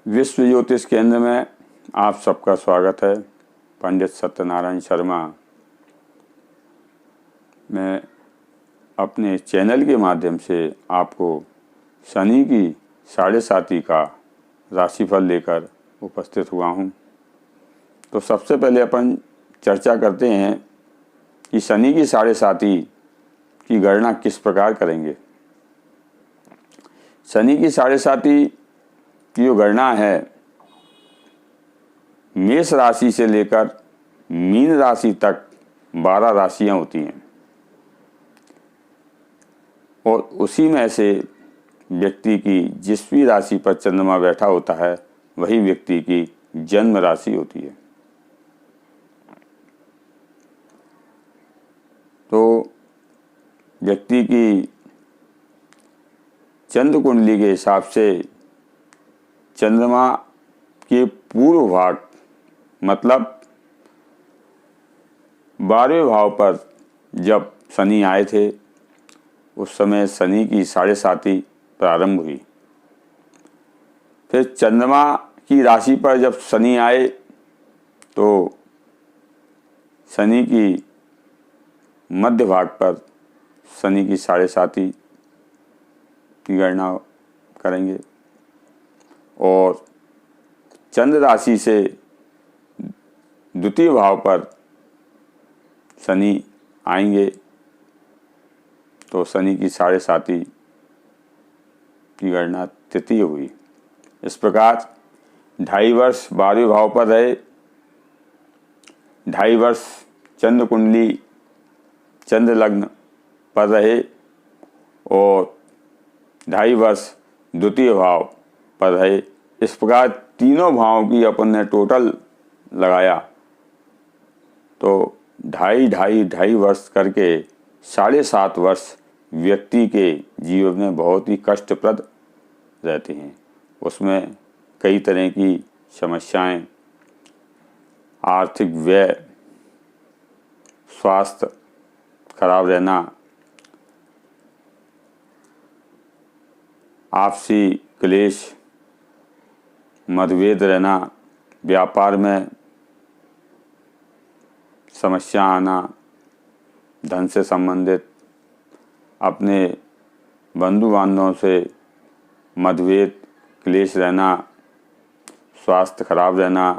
विश्व ज्योतिष केंद्र में आप सबका स्वागत है। पंडित सत्यनारायण शर्मा मैं अपने चैनल के माध्यम से आपको शनि की 7.5 का राशिफल लेकर उपस्थित हुआ हूँ। तो सबसे पहले अपन चर्चा करते हैं कि शनि की 7.5 की गणना किस प्रकार करेंगे। शनि की 7.5 की जो गणना है, मेष राशि से लेकर मीन राशि तक 12 राशियां होती हैं और उसी में से व्यक्ति की जिस भी राशि पर चंद्रमा बैठा होता है वही व्यक्ति की जन्म राशि होती है। तो व्यक्ति की चंद्र कुंडली के हिसाब से चंद्रमा के पूर्व भाग मतलब 12वें भाव पर जब शनि आए थे उस समय शनि की 7.5 प्रारंभ हुई। फिर चंद्रमा की राशि पर जब शनि आए तो शनि की मध्य भाग पर शनि की 7.5 की गणना करेंगे और चंद्र राशि से द्वितीय भाव पर शनि आएंगे तो शनि की 7.5 की गणना तृतीय हुई। इस प्रकार 2.5 वर्ष 12वें भाव पर रहे, 2.5 वर्ष चंद्र कुंडली चंद्र लग्न पर रहे और 2.5 वर्ष द्वितीय भाव पर रहे। इस प्रकार तीनों भावों की अपन ने टोटल लगाया तो 2.5 वर्ष करके 7.5 वर्ष व्यक्ति के जीवन में बहुत ही कष्टप्रद रहते हैं। उसमें कई तरह की समस्याएं, आर्थिक व्यय, स्वास्थ्य खराब रहना, आपसी क्लेश, मतभेद रहना, व्यापार में समस्या आना, धन से संबंधित, अपने बंधु बांधवों से मतभेद क्लेश रहना, स्वास्थ्य खराब रहना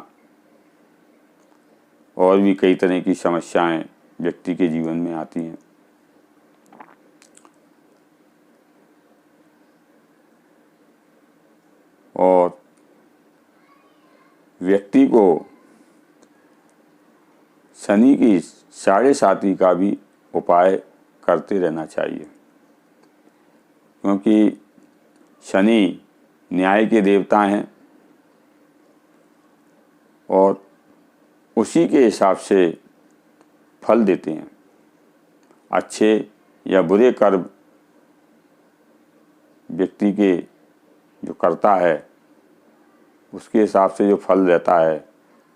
और भी कई तरह की समस्याएं व्यक्ति के जीवन में आती हैं। और व्यक्ति को शनि की 7.5 का भी उपाय करते रहना चाहिए, क्योंकि शनि न्याय के देवता हैं और उसी के हिसाब से फल देते हैं। अच्छे या बुरे कर्म व्यक्ति के जो करता है उसके हिसाब से जो फल रहता है।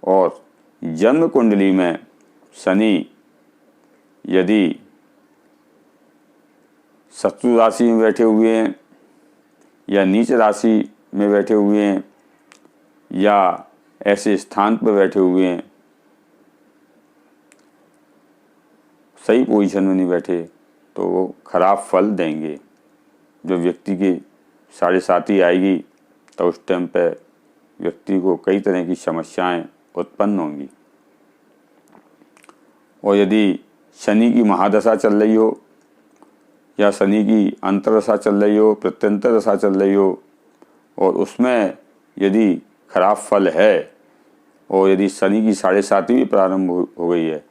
और जन्म कुंडली में शनि यदि शत्रु राशि में बैठे हुए हैं या नीच राशि में बैठे हुए हैं या ऐसे स्थान पर बैठे हुए हैं, सही पोजीशन में नहीं बैठे, तो वो खराब फल देंगे। जब व्यक्ति की 7.5 आएगी तो उस टाइम पे व्यक्ति को कई तरह की समस्याएं उत्पन्न होंगी। और यदि शनि की महादशा चल रही हो या शनि की अंतरदशा चल रही हो, प्रत्यंतर दशा चल रही हो और उसमें यदि खराब फल है और यदि शनि की 7.5 भी प्रारंभ हो गई है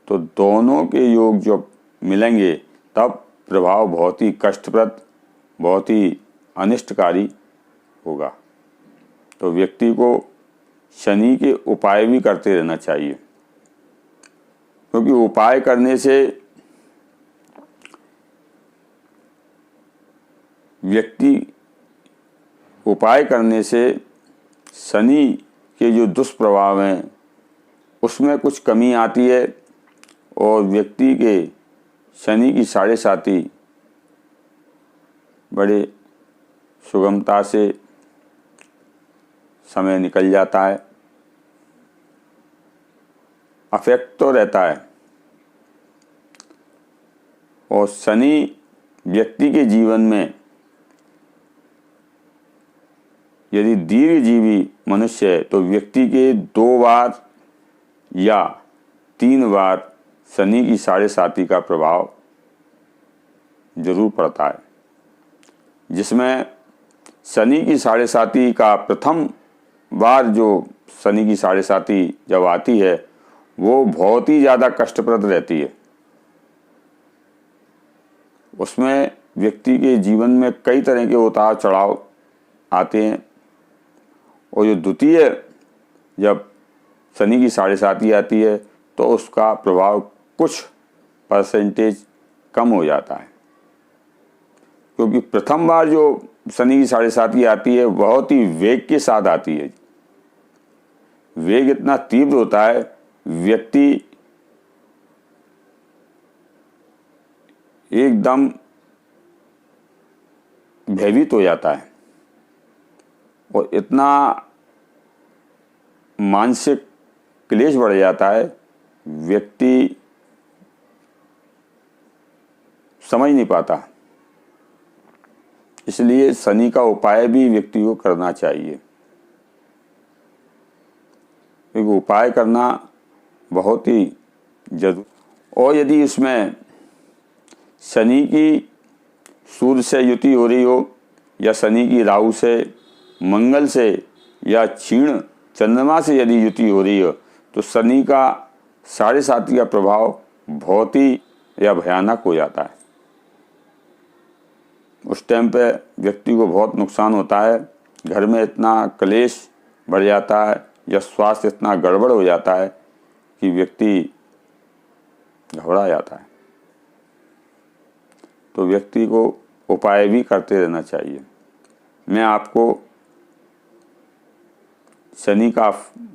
तो दोनों के योग जब मिलेंगे तब प्रभाव बहुत ही कष्टप्रद, बहुत ही अनिष्टकारी होगा। तो व्यक्ति को शनि के उपाय भी करते रहना चाहिए, क्योंकि उपाय करने से शनि के जो दुष्प्रभाव हैं उसमें कुछ कमी आती है और व्यक्ति के शनि की 7.5 बड़े सुगमता से समय निकल जाता है, अफेक्ट तो रहता है। और शनि व्यक्ति के जीवन में यदि दीर्घजीवी मनुष्य है तो व्यक्ति के 2 बार या 3 बार शनि की 7.5 का प्रभाव जरूर पड़ता है, जिसमें शनि की 7.5 का प्रथम बार जो शनि की 7.5 जब आती है वो बहुत ही ज़्यादा कष्टप्रद रहती है। उसमें व्यक्ति के जीवन में कई तरह के उतार चढ़ाव आते हैं। और जो द्वितीय जब शनि की 7.5 आती है तो उसका प्रभाव कुछ परसेंटेज कम हो जाता है, क्योंकि प्रथम बार जो शनि की 7.5 आती है बहुत ही वेग के साथ आती है। वेग इतना तीव्र होता है, व्यक्ति एकदम भयभीत हो जाता है और इतना मानसिक क्लेश बढ़ जाता है, व्यक्ति समझ नहीं पाता। इसलिए शनि का उपाय भी व्यक्ति को करना चाहिए, क्योंकि उपाय करना बहुत ही जरूरी। और यदि इसमें शनि की सूर्य से युति हो रही हो या शनि की राहु से, मंगल से या क्षीण चंद्रमा से यदि युति हो रही हो तो शनि का 7.5 का प्रभाव बहुत ही या भयानक हो जाता है। उस टाइम पे व्यक्ति को बहुत नुकसान होता है, घर में इतना क्लेश बढ़ जाता है या स्वास्थ्य इतना गड़बड़ हो जाता है कि व्यक्ति घबरा जाता है। तो व्यक्ति को उपाय भी करते रहना चाहिए। मैं आपको शनि का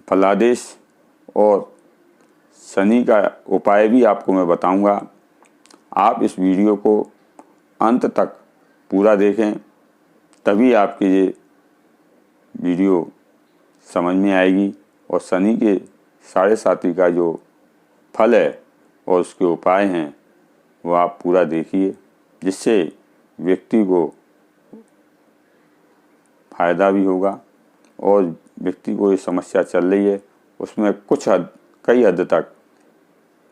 फलादेश और शनि का उपाय भी आपको मैं बताऊंगा। आप इस वीडियो को अंत तक पूरा देखें, तभी आपकी ये वीडियो समझ में आएगी। और शनि के 7.5 का जो फल है और उसके उपाय हैं वो आप पूरा देखिए, जिससे व्यक्ति को फायदा भी होगा। और व्यक्ति को ये समस्या चल रही है उसमें कई हद तक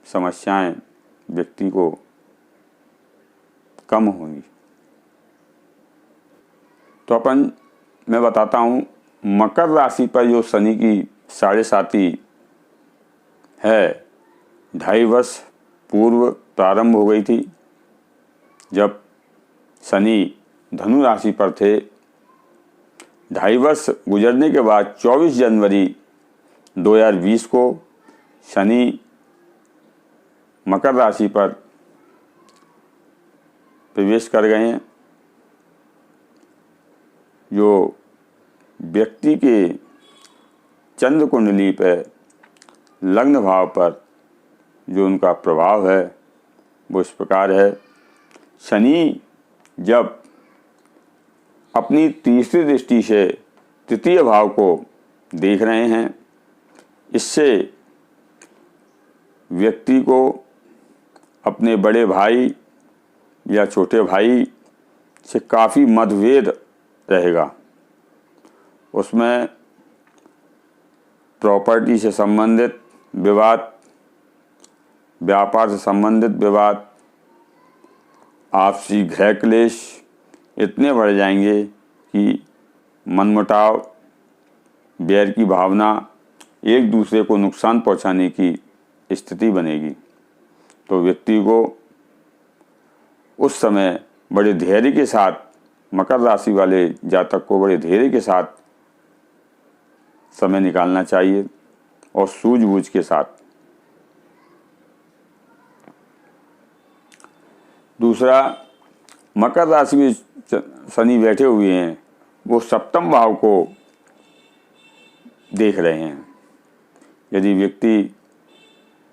समस्याएं व्यक्ति को कम होंगी। तो मैं बताता हूँ, मकर राशि पर जो शनि की 7.5 है 2.5 वर्ष पूर्व प्रारंभ हो गई थी, जब शनि धनु राशि पर थे। 2.5 वर्ष गुजरने के बाद 24 जनवरी 2020 को शनि मकर राशि पर प्रवेश कर गए हैं। जो व्यक्ति के चंद्र कुंडली पर लग्न भाव पर जो उनका प्रभाव है वो इस प्रकार है। शनि जब अपनी तीसरी दृष्टि से तृतीय भाव को देख रहे हैं, इससे व्यक्ति को अपने बड़े भाई या छोटे भाई से काफ़ी मतभेद रहेगा। उसमें प्रॉपर्टी से संबंधित विवाद, व्यापार से संबंधित विवाद, आपसी गृह क्लेश इतने बढ़ जाएंगे कि मनमुटाव, बैर की भावना, एक दूसरे को नुकसान पहुंचाने की स्थिति बनेगी। तो व्यक्ति को उस समय बड़े धैर्य के साथ, मकर राशि वाले जातक को बड़े धैर्य के साथ समय निकालना चाहिए और सूझबूझ के साथ। दूसरा, मकर राशि में शनि बैठे हुए हैं, वो सप्तम भाव को देख रहे हैं। यदि व्यक्ति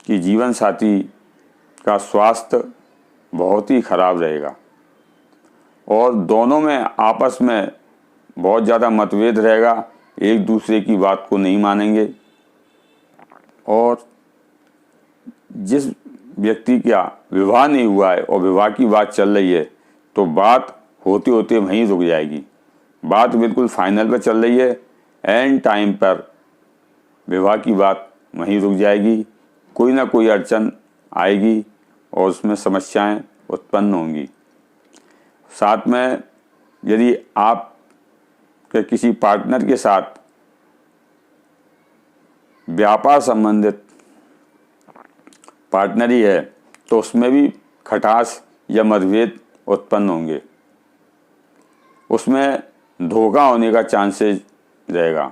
की जीवन साथी का स्वास्थ्य बहुत ही खराब रहेगा और दोनों में आपस में बहुत ज़्यादा मतभेद रहेगा, एक दूसरे की बात को नहीं मानेंगे। और जिस व्यक्ति का विवाह नहीं हुआ है और विवाह की बात चल रही है तो बात होते होते वहीं रुक जाएगी। बात बिल्कुल फाइनल पर चल रही है, एंड टाइम पर विवाह की बात वहीं रुक जाएगी। कोई ना कोई अड़चन आएगी और उसमें समस्याएं उत्पन्न होंगी। साथ में यदि आप के किसी पार्टनर के साथ व्यापार संबंधित पार्टनरी है तो उसमें भी खटास या मतभेद उत्पन्न होंगे, उसमें धोखा होने का चांसेस रहेगा।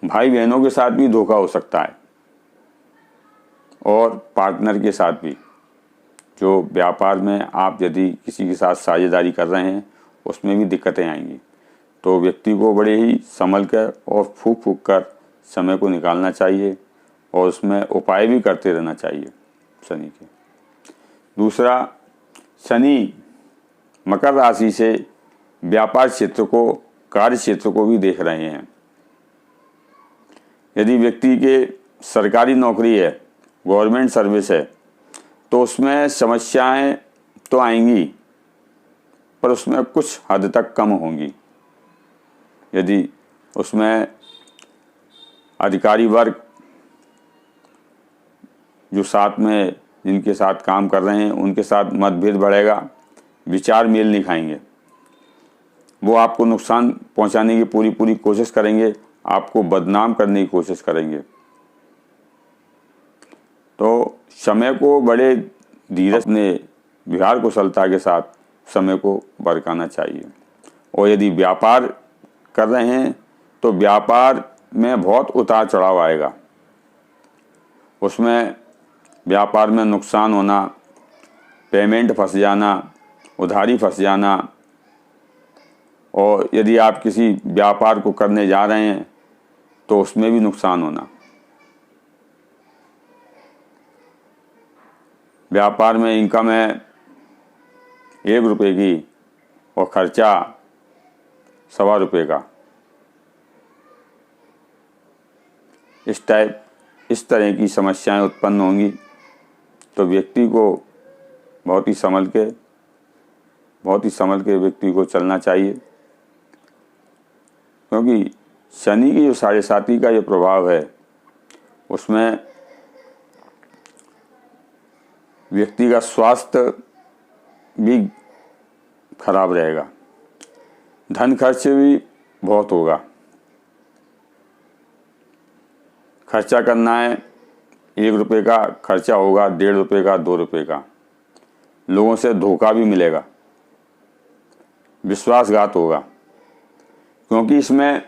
भाई बहनों के साथ भी धोखा हो सकता है और पार्टनर के साथ भी। जो व्यापार में आप यदि किसी के साथ साझेदारी कर रहे हैं उसमें भी दिक्कतें आएंगी। तो व्यक्ति को बड़े ही संभल कर और फूंक फूंक कर समय को निकालना चाहिए और उसमें उपाय भी करते रहना चाहिए शनि के। दूसरा, शनि मकर राशि से व्यापार क्षेत्र को, कार्य क्षेत्र को भी देख रहे हैं। यदि व्यक्ति के सरकारी नौकरी है, गवर्नमेंट सर्विस है, तो उसमें समस्याएं तो आएंगी पर उसमें कुछ हद तक कम होंगी। यदि उसमें अधिकारी वर्ग जो साथ में जिनके साथ काम कर रहे हैं उनके साथ मतभेद बढ़ेगा, विचार मेल नहीं खाएंगे, वो आपको नुकसान पहुंचाने की पूरी कोशिश करेंगे, आपको बदनाम करने की कोशिश करेंगे। तो समय को बड़े धीरज ने व्यवहार कुशलता के साथ समय को बरकाना चाहिए। और यदि व्यापार कर रहे हैं तो व्यापार में बहुत उतार चढ़ाव आएगा, उसमें व्यापार में नुकसान होना, पेमेंट फंस जाना, उधारी फंस जाना, और यदि आप किसी व्यापार को करने जा रहे हैं तो उसमें भी नुकसान होना। व्यापार में इनकम है 1 रुपये की और खर्चा 1.25 रुपये का। इस तरह की समस्याएं उत्पन्न होंगी। तो व्यक्ति को बहुत ही संभल के व्यक्ति को चलना चाहिए, क्योंकि शनि की जो 7.5 का जो प्रभाव है उसमें व्यक्ति का स्वास्थ्य भी खराब रहेगा, धन खर्च भी बहुत होगा। खर्चा करना है 1 रुपये का खर्चा होगा 1.5 रुपये का, 2 रुपये का। लोगों से धोखा भी मिलेगा, विश्वासघात होगा, क्योंकि इसमें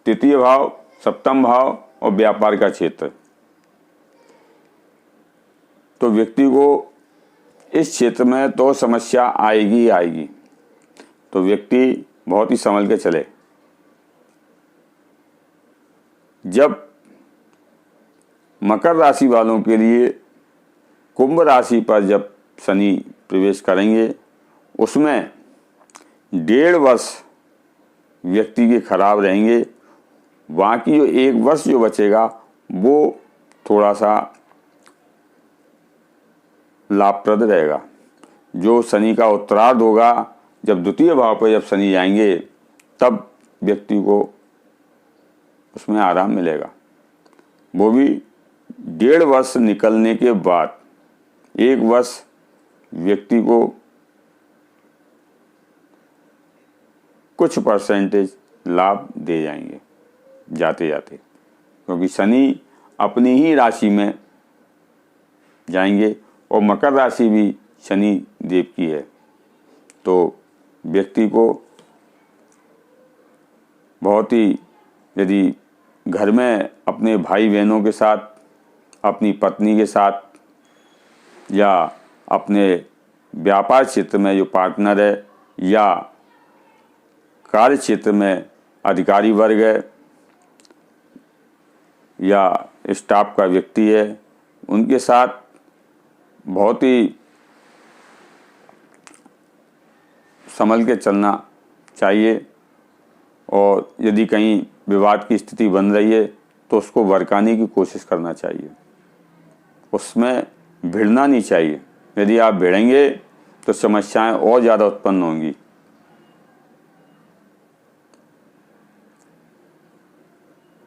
तृतीय भाव, सप्तम भाव और व्यापार का क्षेत्र। तो व्यक्ति को इस क्षेत्र में तो समस्या आएगी ही आएगी। तो व्यक्ति बहुत ही संभल के चले। जब मकर राशि वालों के लिए कुंभ राशि पर जब शनि प्रवेश करेंगे उसमें 1.5 वर्ष व्यक्ति के खराब रहेंगे। बाकी जो 1 वर्ष जो बचेगा वो थोड़ा सा लाभप्रद रहेगा। जो शनि का उत्तरार्ध होगा, जब द्वितीय भाव पर जब शनि जाएंगे तब व्यक्ति को उसमें आराम मिलेगा। वो भी 1.5 वर्ष निकलने के बाद 1 वर्ष व्यक्ति को कुछ परसेंटेज लाभ दे जाएंगे जाते जाते, क्योंकि शनि अपनी ही राशि में जाएंगे और मकर राशि भी शनि देव की है। तो व्यक्ति को बहुत ही, यदि घर में अपने भाई बहनों के साथ, अपनी पत्नी के साथ या अपने व्यापार क्षेत्र में जो पार्टनर है या कार्य क्षेत्र में अधिकारी वर्ग है या स्टाफ का व्यक्ति है, उनके साथ बहुत ही संभल के चलना चाहिए और यदि कहीं विवाद की स्थिति बन रही है तो उसको भड़काने की कोशिश करना चाहिए, उसमें भिड़ना नहीं चाहिए। यदि आप भिड़ेंगे तो समस्याएं और ज़्यादा उत्पन्न होंगी।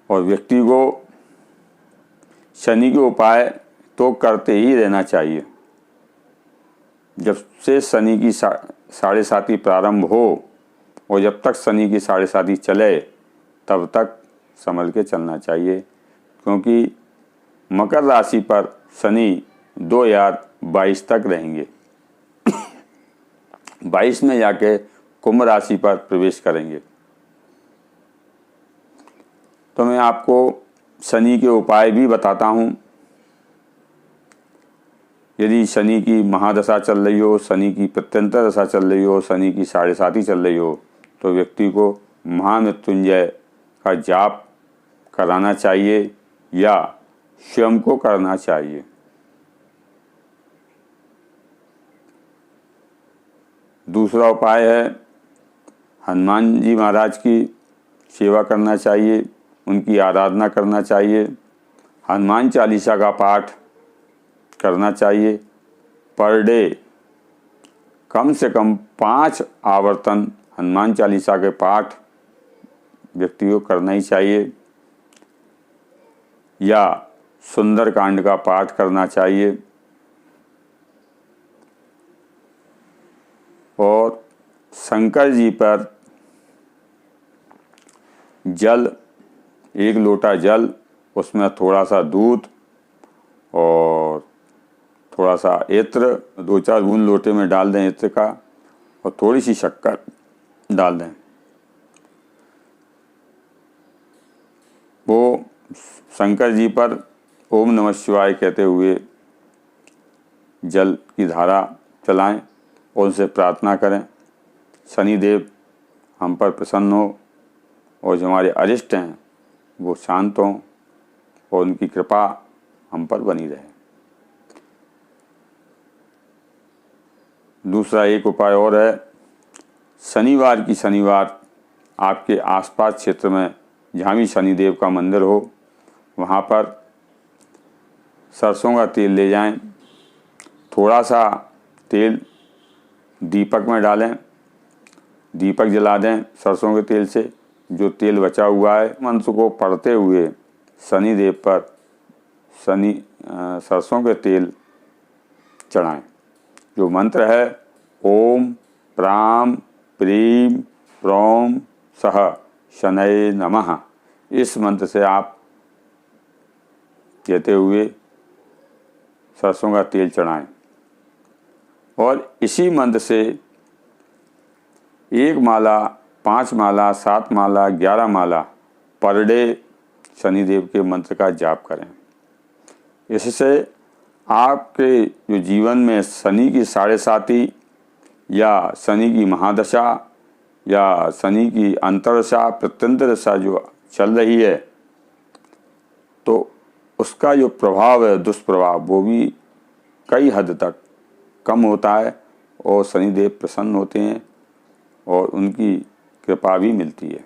और व्यक्ति को शनि के उपाय तो करते ही रहना चाहिए। जब से शनि की साढ़े साती प्रारंभ हो और जब तक शनि की साढ़े साती चले तब तक संभल के चलना चाहिए, क्योंकि मकर राशि पर शनि 2022 तक रहेंगे। 22 में जाके कुंभ राशि पर प्रवेश करेंगे। तो मैं आपको शनि के उपाय भी बताता हूँ। यदि शनि की महादशा चल रही हो, शनि की प्रत्यंतर दशा चल रही हो, शनि की साढ़े साती चल रही हो, तो व्यक्ति को महामृत्युंजय का जाप कराना चाहिए या स्वयं को करना चाहिए। दूसरा उपाय है हनुमान जी महाराज की सेवा करना चाहिए, उनकी आराधना करना चाहिए, हनुमान चालीसा का पाठ करना चाहिए। पर डे कम से कम 5 आवर्तन हनुमान चालीसा के पाठ व्यक्ति को करना ही चाहिए, या सुंदरकांड का पाठ करना चाहिए। और शंकर जी पर जल, 1 लोटा जल, उसमें थोड़ा सा दूध और थोड़ा सा इत्र, 2-4 बूंद लोटे में डाल दें इत्र का, और थोड़ी सी शक्कर डाल दें। वो शंकर जी पर ओम नमः शिवाय कहते हुए जल की धारा चलाएं और उनसे प्रार्थना करें, शनिदेव हम पर प्रसन्न हो और जो हमारे अरिष्ट हैं वो शांत हों और उनकी कृपा हम पर बनी रहे। दूसरा एक उपाय और है, शनिवार की शनिवार आपके आसपास क्षेत्र में जहाँ भी शनिदेव का मंदिर हो वहाँ पर सरसों का तेल ले जाएं, थोड़ा सा तेल दीपक में डालें, दीपक जला दें सरसों के तेल से। जो तेल बचा हुआ है मंत्र को पढ़ते हुए शनिदेव पर सरसों के तेल चढ़ाएं। जो मंत्र है ओम प्राम प्रीम प्रोम सह शनये नमः, इस मंत्र से आप कहते हुए सरसों का तेल चढ़ाएं और इसी मंत्र से 1 माला, 5 माला, 7 माला, 11 माला पर डे शनिदेव के मंत्र का जाप करें। इससे आपके जो जीवन में शनि की साढ़े साती या शनि की महादशा या शनि की अंतरदशा प्रत्यंतर दशा जो चल रही है, तो उसका जो प्रभाव है, दुष्प्रभाव, वो भी कई हद तक कम होता है और शनिदेव प्रसन्न होते हैं और उनकी कृपा भी मिलती है।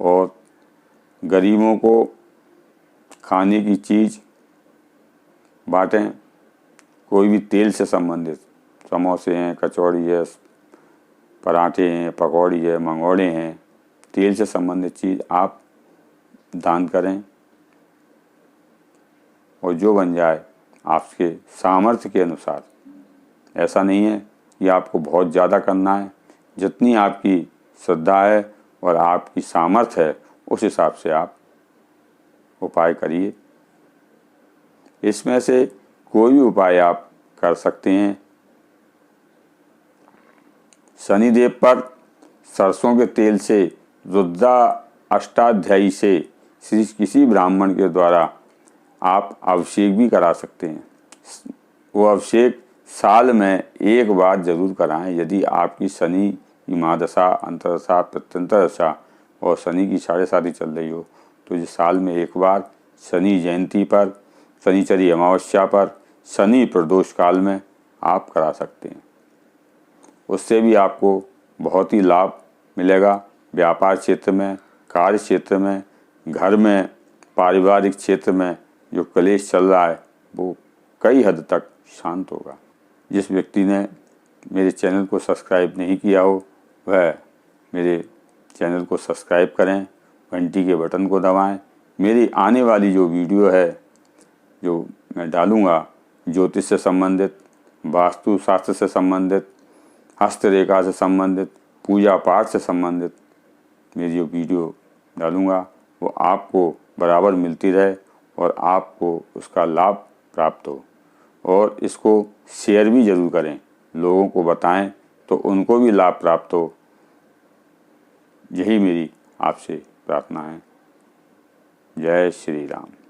और गरीबों को खाने की चीज़ बांटें, कोई भी तेल से संबंधित, समोसे हैं, कचौड़ी है, पराठे हैं, पकौड़ी है, मंगोड़े हैं, तेल से संबंधित चीज़ आप दान करें और जो बन जाए आपके सामर्थ्य के अनुसार। ऐसा नहीं है कि आपको बहुत ज़्यादा करना है, जितनी आपकी श्रद्धा है और आपकी सामर्थ्य है उस हिसाब से आप उपाय करिए। इसमें से कोई भी उपाय आप कर सकते हैं। शनिदेव पर सरसों के तेल से रुद्रा अष्टाध्यायी से किसी ब्राह्मण के द्वारा आप अभिषेक भी करा सकते हैं। वो अभिषेक साल में 1 बार जरूर कराएं। यदि आपकी शनि की महादशा, अंतरदशा, प्रत्यंतर दशा और शनि की साढ़े साती चल रही हो तो ये साल में 1 बार शनि जयंती पर, शनिचरी अमावस्या पर, शनि प्रदोष काल में आप करा सकते हैं। उससे भी आपको बहुत ही लाभ मिलेगा व्यापार क्षेत्र में, कार्य क्षेत्र में, घर में, पारिवारिक क्षेत्र में जो क्लेश चल रहा है वो कई हद तक शांत होगा। जिस व्यक्ति ने मेरे चैनल को सब्सक्राइब नहीं किया हो वह मेरे चैनल को सब्सक्राइब करें, घंटी के बटन को दबाएं। मेरी आने वाली जो वीडियो है जो मैं डालूँगा ज्योतिष से संबंधित, वास्तु शास्त्र से संबंधित, हस्तरेखा से संबंधित, पूजा पाठ से संबंधित मेरी जो वीडियो डालूँगा वो आपको बराबर मिलती रहे और आपको उसका लाभ प्राप्त हो। और इसको शेयर भी ज़रूर करें, लोगों को बताएं तो उनको भी लाभ प्राप्त हो। यही मेरी आपसे प्रार्थना है। जय श्री राम।